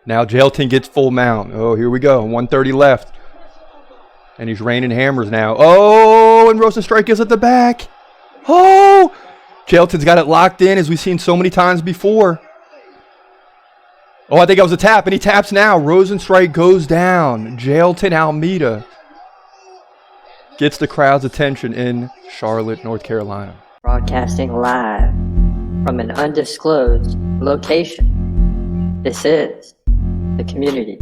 Now Jailton gets full mount. Oh, here we go. 130 left. And he's raining hammers now. Oh, and Rozenstruik is at the back. Oh, Jailton's got it locked in as we've seen so many times before. Oh, I think that was a tap, and he taps now. Rozenstruik goes down. Jailton Almeida gets the crowd's attention in Charlotte, North Carolina. Broadcasting live from an undisclosed location. This is The Community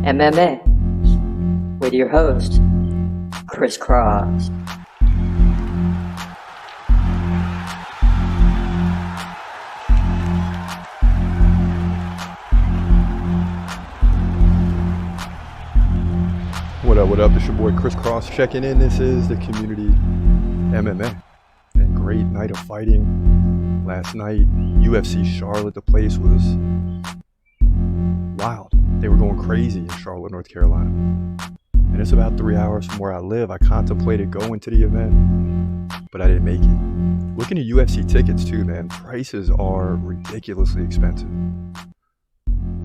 MMA with your host, Chris Cross. What up? It's your boy Chris Cross checking in. This is The Community MMA. And great night of fighting last night. UFC Charlotte, the place was wild. They were going crazy in Charlotte, North Carolina. And it's about 3 hours from where I live. I contemplated going to the event, but I didn't make it. Looking at UFC tickets too, man, prices are ridiculously expensive.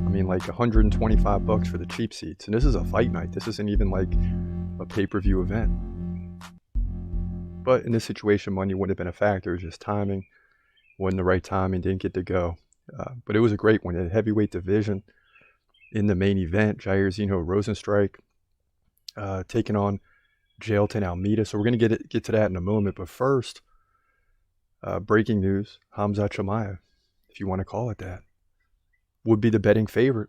I mean, like $125 for the cheap seats. And this is a fight night. This isn't even like a pay-per-view event. But in this situation, money wouldn't have been a factor. It was just timing. Wasn't the right timing. Didn't get to go. But it was a great one. The heavyweight division in the main event. Rozenstruik taking on Jailton Almeida. So we're going to get to that in a moment. But first, breaking news. Khamzat Chimaev, if you want to call it that, would be the betting favorite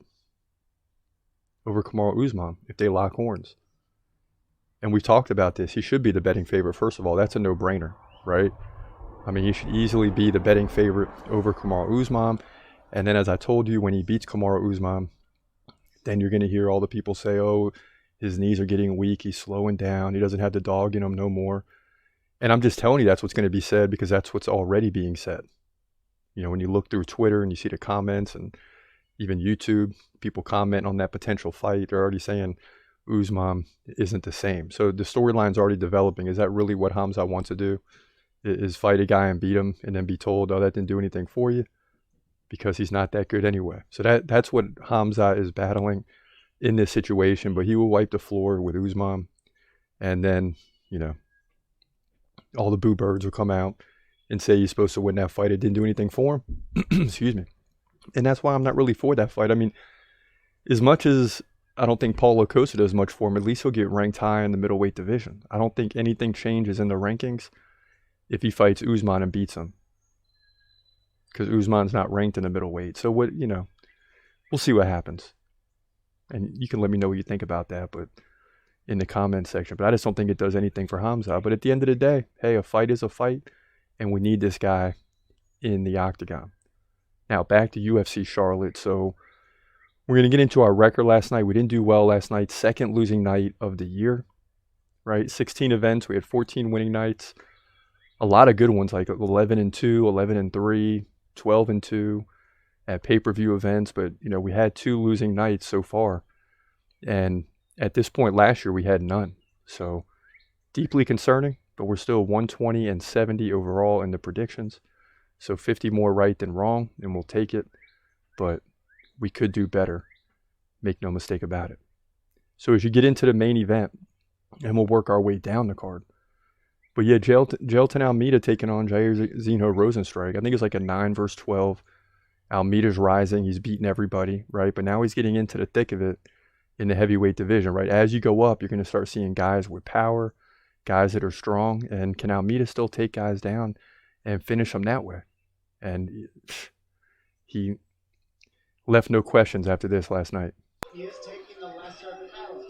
over Usman if they lock horns. And we've talked about this. He should be the betting favorite. First of all, that's a no-brainer, right? I mean, he should easily be the betting favorite over Usman. And then, as I told you, when he beats Usman, then you're going to hear all the people say, oh, his knees are getting weak. He's slowing down. He doesn't have the dog in him no more. And I'm just telling you that's what's going to be said because that's what's already being said. You know, when you look through Twitter and you see the comments and even YouTube, people comment on that potential fight. They're already saying Usman isn't the same. So the storyline's already developing. Is that really what Khamzat wants to do? Is fight a guy and beat him and then be told, oh, that didn't do anything for you? Because he's not that good anyway. So that's what Khamzat is battling in this situation. But he will wipe the floor with Usman. And then, you know, all the boo birds will come out and say he's supposed to win that fight. It didn't do anything for him. Excuse me. And that's why I'm not really for that fight. I mean, as much as I don't think Paulo Costa does much for him, at least he'll get ranked high in the middleweight division. I don't think anything changes in the rankings if he fights Usman and beats him. Because Usman's not ranked in the middleweight. So, we'll see what happens. And you can let me know what you think about that but in the comments section. But I just don't think it does anything for Khamzat. But at the end of the day, hey, a fight is a fight. And we need this guy in the octagon. Now, back to UFC Charlotte. So, we're going to get into our record last night. We didn't do well last night. Second losing night of the year, right? 16 events. We had 14 winning nights. A lot of good ones, like 11-2, 11-3, 12-2 at pay-per-view events. But, you know, we had 2 losing nights so far. And at this point last year, we had none. So, deeply concerning. But we're still 120-70 overall in the predictions. So 50 more right than wrong, and we'll take it. But we could do better. Make no mistake about it. So as you get into the main event, and we'll work our way down the card. But yeah, Jailton Almeida taking on Rozenstruik. I think it's like a 9 versus 12. Almeida's rising. He's beating everybody, right? But now he's getting into the thick of it in the heavyweight division, right? As you go up, you're going to start seeing guys with power, guys that are strong. And can Almeida still take guys down and finish them that way? And he left no questions after this last night.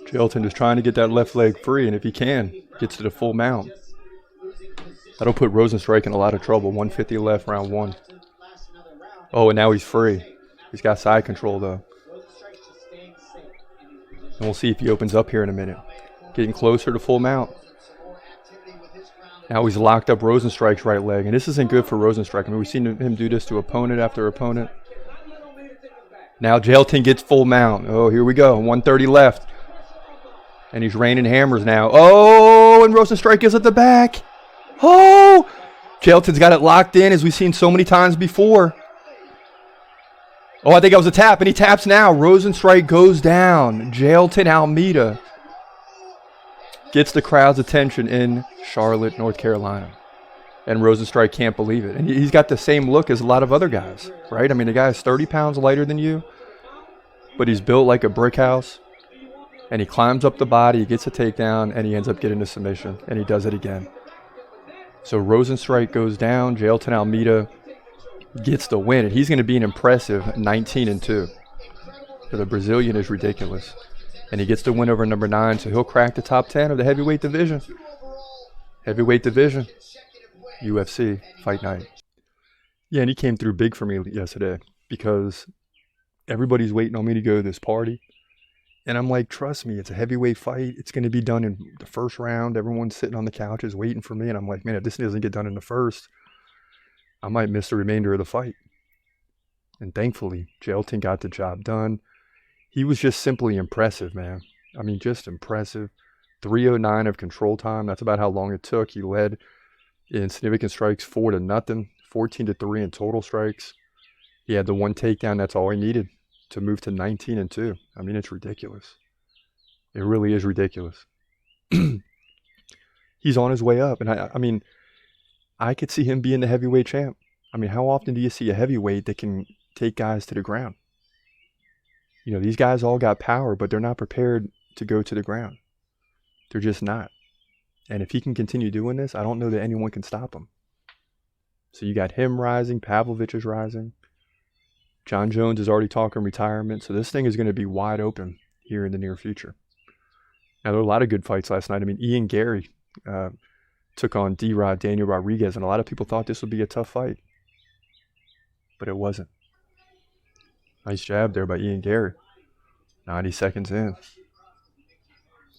Jailton is trying to get that left leg free, and if he can, gets to the full mount. That'll put Rozenstruik in a lot of trouble. 150 left, round 1. Oh, and now he's free. He's got side control, though. And we'll see if he opens up here in a minute. Getting closer to full mount. Now he's locked up Rozenstruik's right leg, and this isn't good for Rozenstruik. I mean, we've seen him do this to opponent after opponent. Now Jailton gets full mount. Oh, here we go. 130 left. And he's raining hammers now. Oh, and Rozenstruik is at the back. Oh, Jailton's got it locked in as we've seen so many times before. Oh, I think that was a tap, and he taps now. Rozenstruik goes down. Jailton Almeida gets the crowd's attention in Charlotte, North Carolina. And Rozenstruik can't believe it. And he's got the same look as a lot of other guys, right? I mean, the guy is 30 pounds lighter than you, but he's built like a brick house. And he climbs up the body, he gets a takedown, and he ends up getting a submission, and he does it again. So Rozenstruik goes down. Jailton Almeida gets the win, and he's going to be an impressive 19-2. So the Brazilian is ridiculous. And he gets the win over number 9, so he'll crack the top 10 of the heavyweight division. Heavyweight division. UFC Fight Night. Yeah, and he came through big for me yesterday because everybody's waiting on me to go to this party. And I'm like, trust me, it's a heavyweight fight. It's going to be done in the first round. Everyone's sitting on the couches waiting for me. And I'm like, man, if this doesn't get done in the first, I might miss the remainder of the fight. And thankfully, Jailton got the job done. He was just simply impressive, man. I mean, just impressive. 3:09 of control time. That's about how long it took. He led in significant strikes 4-0, 14-3 in total strikes. He had the one takedown. That's all he needed to move to 19-2. I mean, it's ridiculous. It really is ridiculous. He's on his way up. And I mean, I could see him being the heavyweight champ. I mean, how often do you see a heavyweight that can take guys to the ground? You know, these guys all got power, but they're not prepared to go to the ground. They're just not. And if he can continue doing this, I don't know that anyone can stop him. So you got him rising, Pavlovich is rising. John Jones is already talking retirement. So this thing is going to be wide open here in the near future. Now, there were a lot of good fights last night. I mean, Ian Garry took on D-Rod, Daniel Rodriguez, and a lot of people thought this would be a tough fight. But it wasn't. Nice jab there by Ian Garry. 90 seconds in.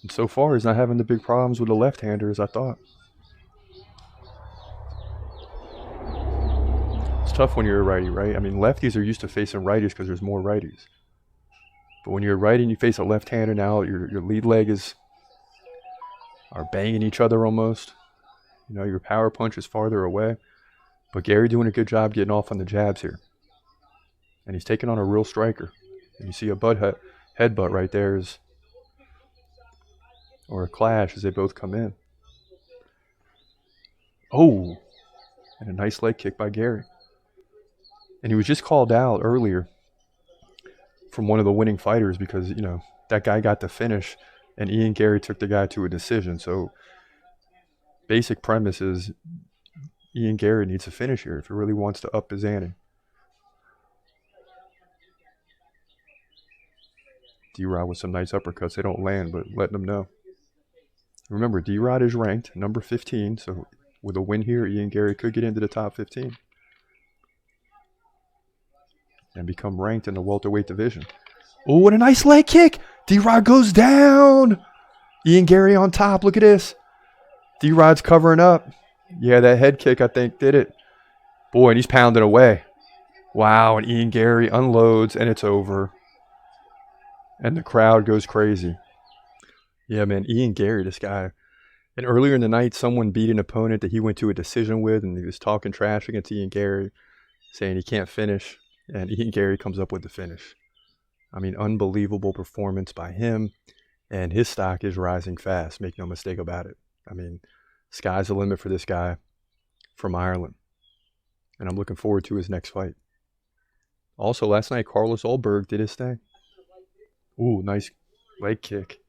And so far, he's not having the big problems with the left-hander as I thought. It's tough when you're a righty, right? I mean, lefties are used to facing righties because there's more righties. But when you're a righty and you face a left-hander now, your lead leg are banging each other almost. You know, your power punch is farther away. But Garry doing a good job getting off on the jabs here. And he's taking on a real striker. And you see a headbutt right there or a clash as they both come in. Oh, and a nice leg kick by Garry. And he was just called out earlier from one of the winning fighters because, you know, that guy got the finish and Ian Garry took the guy to a decision. So basic premise is Ian Garry needs a finish here if he really wants to up his ante. D-Rod with some nice uppercuts. They don't land, but letting them know. Remember, D-Rod is ranked number 15, so with a win here, Ian Garry could get into the top 15 and become ranked in the welterweight division. Oh, what a nice leg kick. D-Rod goes down. Ian Garry on top. Look at this. D-Rod's covering up. Yeah, that head kick, I think, did it. Boy, and he's pounding away. Wow, and Ian Garry unloads, and it's over. And the crowd goes crazy. Yeah, man, Ian Garry, this guy. And earlier in the night, someone beat an opponent that he went to a decision with, and he was talking trash against Ian Garry, saying he can't finish. And Ian Garry comes up with the finish. I mean, unbelievable performance by him. And his stock is rising fast, make no mistake about it. I mean, sky's the limit for this guy from Ireland. And I'm looking forward to his next fight. Also, last night, Carlos Ulberg did his thing. Ooh, nice leg kick.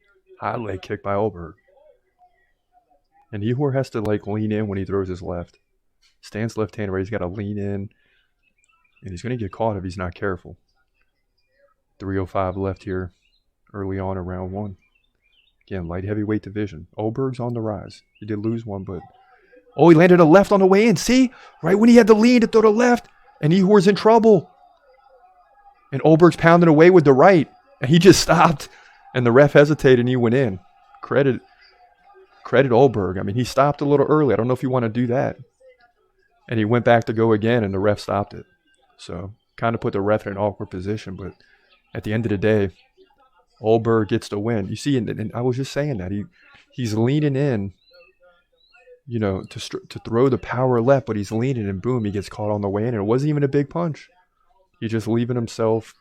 High leg kick by Ulberg. And Ihor has to, like, lean in when he throws his left. Stands left-handed, right? He's got to lean in. And he's going to get caught if he's not careful. 3:05 left here early on in round 1. Again, light heavyweight division. Ulberg's on the rise. He did lose one, but... Oh, he landed a left on the way in. See? Right when he had the lean to throw the left. And Ihor's in trouble. And Ulberg's pounding away with the right. And he just stopped. And the ref hesitated and he went in. Credit Ulberg. I mean, he stopped a little early. I don't know if you want to do that. And he went back to go again and the ref stopped it. So, kind of put the ref in an awkward position. But at the end of the day, Ulberg gets the win. You see, and I was just saying that. He's leaning in, you know, to throw the power left, but he's leaning and boom, he gets caught on the way in. And it wasn't even a big punch. He's just leaving himself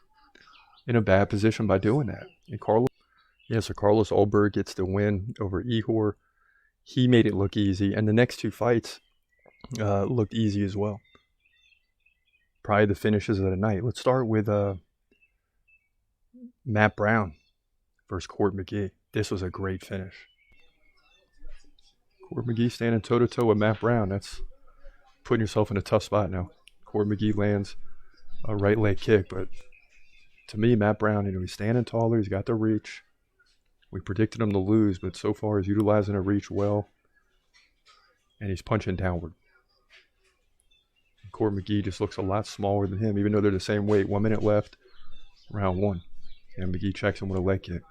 in a bad position by doing that. And so Carlos Ulberg gets the win over Ihor. He made it look easy, and the next two fights looked easy as well. Probably the finishes of the night. Let's start with Matt Brown versus Court McGee. This was a great finish. Court McGee standing toe-to-toe with Matt Brown. That's putting yourself in a tough spot now. Court McGee lands a right leg kick, but to me, Matt Brown, he's standing taller. He's got the reach. We predicted him to lose, but so far he's utilizing the reach well, and he's punching downward. Court McGee just looks a lot smaller than him, even though they're the same weight. 1 minute left, round one. And McGee checks him with a leg kick.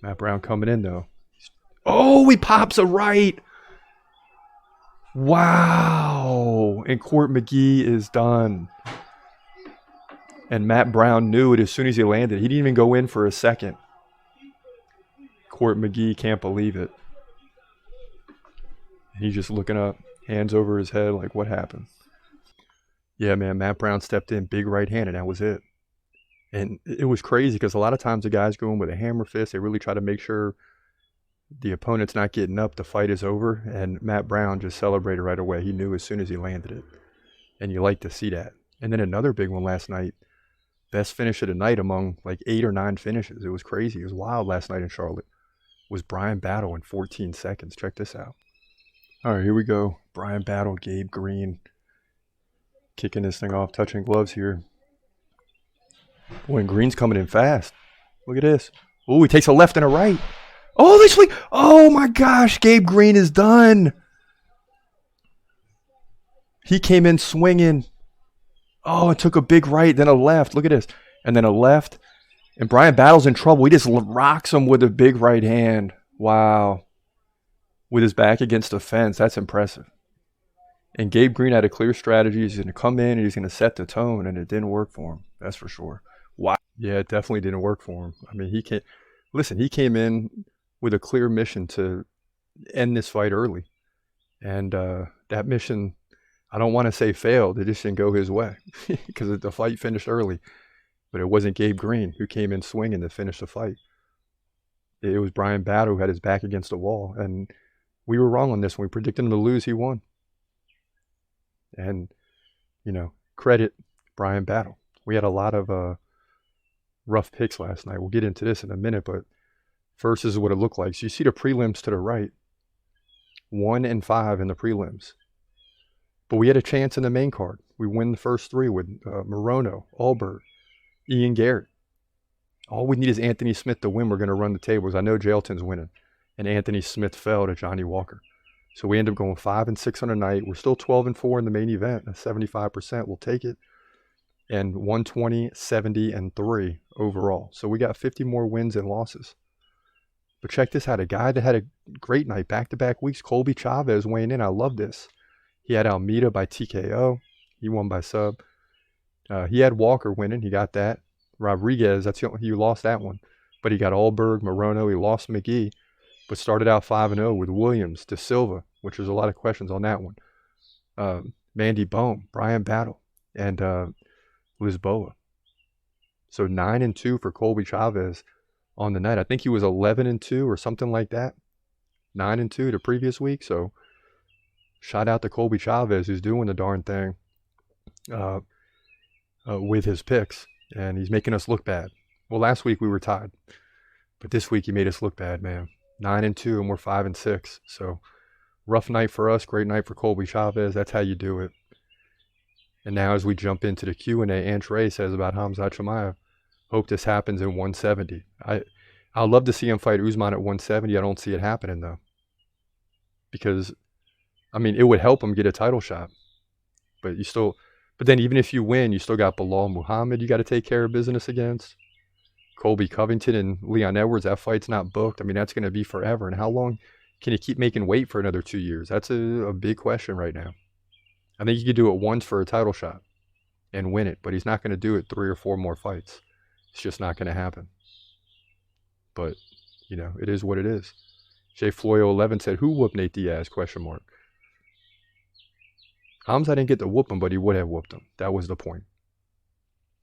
Matt Brown coming in, though. Oh, he pops a right. Wow. And Court McGee is done. And Matt Brown knew it as soon as he landed. He didn't even go in for a second. Court McGee can't believe it. He's just looking up, hands over his head, like, what happened? Yeah, man, Matt Brown stepped in, big right hand, and that was it. And it was crazy because a lot of times the guys go in with a hammer fist. They really try to make sure the opponent's not getting up, the fight is over. And Matt Brown just celebrated right away. He knew as soon as he landed it. And you like to see that. And then another big one last night. Best finish of the night among like 8 or 9 finishes. It was crazy. It was wild last night in Charlotte. Was Brian Battle in 14 seconds. Check this out. All right, here we go. Brian Battle, Gabe Green. Kicking this thing off, touching gloves here. Boy, and Green's coming in fast. Look at this. Oh, he takes a left and a right. Oh, this week. Oh, my gosh. Gabe Green is done. He came in swinging. Oh, it took a big right, then a left. Look at this. And then a left. And Brian Battle's in trouble. He just rocks him with a big right hand. Wow. With his back against the fence. That's impressive. And Gabe Green had a clear strategy. He's going to come in and he's going to set the tone, and it didn't work for him. That's for sure. Wow. Yeah, it definitely didn't work for him. I mean, he came in with a clear mission to end this fight early. And that mission, I don't want to say failed. It just didn't go his way because the fight finished early. But it wasn't Gabe Green who came in swinging to finish the fight. It was Brian Battle who had his back against the wall. And we were wrong on this one. We predicted him to lose. He won. And, credit Brian Battle. We had a lot of rough picks last night. We'll get into this in a minute, but first this is what it looked like. So you see the prelims to the right. 1 and 5 in the prelims. But we had a chance in the main card. We win the first 3 with Morono, Ulberg, Ian Garry. All we need is Anthony Smith to win. We're going to run the tables. I know Jailton's winning. And Anthony Smith fell to Johnny Walker. So we end up going 5 and 6 on the night. We're still 12 and 4 in the main event. That's 75%. We'll take it. And 120, 70, and 3 overall. So we got 50 more wins and losses. But check this out. A guy that had a great night, back-to-back weeks, Colby Chavez weighing in. I love this. He had Almeida by TKO. He won by sub. He had Walker winning. He got that. Rodriguez, he lost that one. But he got Ulberg, Morono. He lost McGee. But started out 5-0 with Williams, De Silva, which was a lot of questions on that one. Mandy Bohm, Brian Battle, and Lisboa. So 9-2 for Colby Chavez on the night. I think he was 11-2 or something like that. 9-2 the previous week. So shout out to Colby Chavez, who's doing the darn thing with his picks. And he's making us look bad. Well, last week we were tied. But this week he made us look bad, man. 9-2 and we're 5 and 6. So rough night for us, great night for Colby Chavez. That's how you do it. And now as we jump into the Q&A, Antrey says about Khamzat Chimaev, hope this happens in 170. I'd love to see him fight Usman at 170. I don't see it happening though. Because, it would help him get a title shot. But then even if you win, you still got Bilal Muhammad you got to take care of business against. Colby Covington and Leon Edwards, that fight's not booked. That's going to be forever. And how long can you keep making weight for another 2 years? That's a big question right now. I think you could do it once for a title shot and win it, but he's not going to do it 3 or 4 more fights. It's just not going to happen. But, it is what it is. Jay Floyo 11 said, who whooped Nate Diaz? ? Khamzat didn't get to whoop him, but he would have whooped him. That was the point.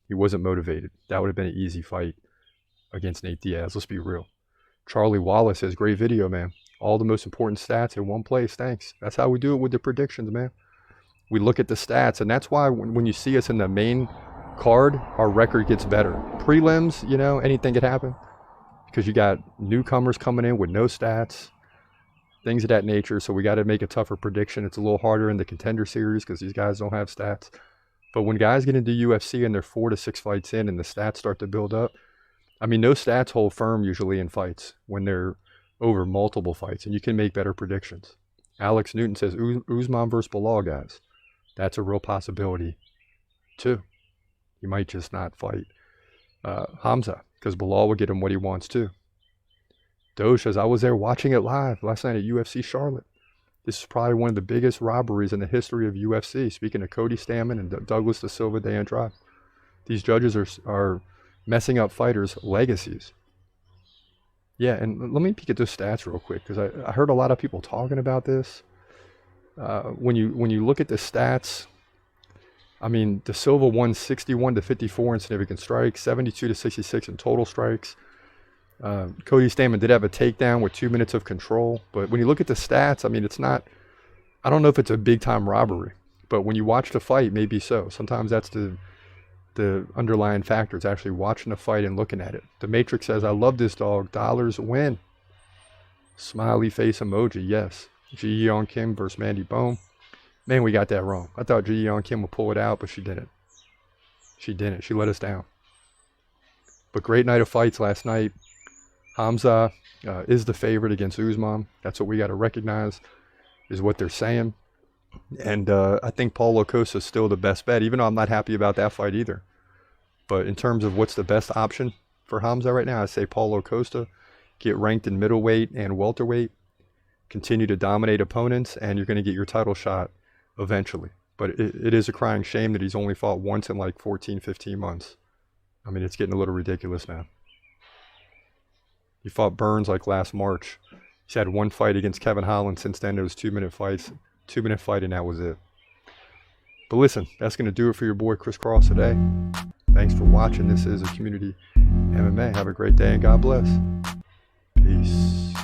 He wasn't motivated. That would have been an easy fight against Nate Diaz. Let's be real. Charlie Wallace has great video, man. All the most important stats in one place. Thanks. That's how we do it with the predictions, man. We look at the stats, and that's why when you see us in the main card, our record gets better. Prelims, you know, anything could happen because you got newcomers coming in with no stats, things of that nature. So we got to make a tougher prediction. It's a little harder in the contender series because these guys don't have stats. But when guys get into UFC and they're 4 to 6 fights in and the stats start to build up, I mean, those stats hold firm usually in fights when they're over multiple fights, and you can make better predictions. Alex Newton says Usman versus Bilal, guys. That's a real possibility, too. He might just not fight Khamzat because Bilal will get him what he wants, too. Doge says, I was there watching it live last night at UFC Charlotte. This is probably one of the biggest robberies in the history of UFC. Speaking of Cody Stamann and Douglas Da Silva de Andrade. These judges are messing up fighters' legacies. Yeah, and let me peek at those stats real quick because I heard a lot of people talking about this. When you look at the stats, I mean, Da Silva won 61 to 54 in significant strikes, 72 to 66 in total strikes. Cody Stamann did have a takedown with 2 minutes of control, but when you look at the stats, I mean, it's not. I don't know if it's a big time robbery, but when you watch the fight, maybe so. Sometimes that's the underlying factor is actually watching the fight and looking at it. The Matrix says, I love this dog. Dollars win. Smiley face emoji, yes. Ji Yeon Kim versus Mandy Bohm. Man, we got that wrong. I thought Ji Yeon Kim would pull it out, but she didn't. She didn't. She let us down. But great night of fights last night. Khamzat is the favorite against Usman. That's what we got to recognize, is what they're saying. And I think Paulo Costa is still the best bet, even though I'm not happy about that fight either. But in terms of what's the best option for Khamzat right now, I say Paulo Costa, get ranked in middleweight and welterweight, continue to dominate opponents, and you're going to get your title shot eventually. But it is a crying shame that he's only fought once in like 14, 15 months. I mean, it's getting a little ridiculous now. He fought Burns like last March. He's had one fight against Kevin Holland since then. It was 2-minute fights. 2-minute fight, and that was it. But listen, that's going to do it for your boy Chris Cross today. Thanks for watching. This is A Community MMA. Have a great day, and God bless. Peace.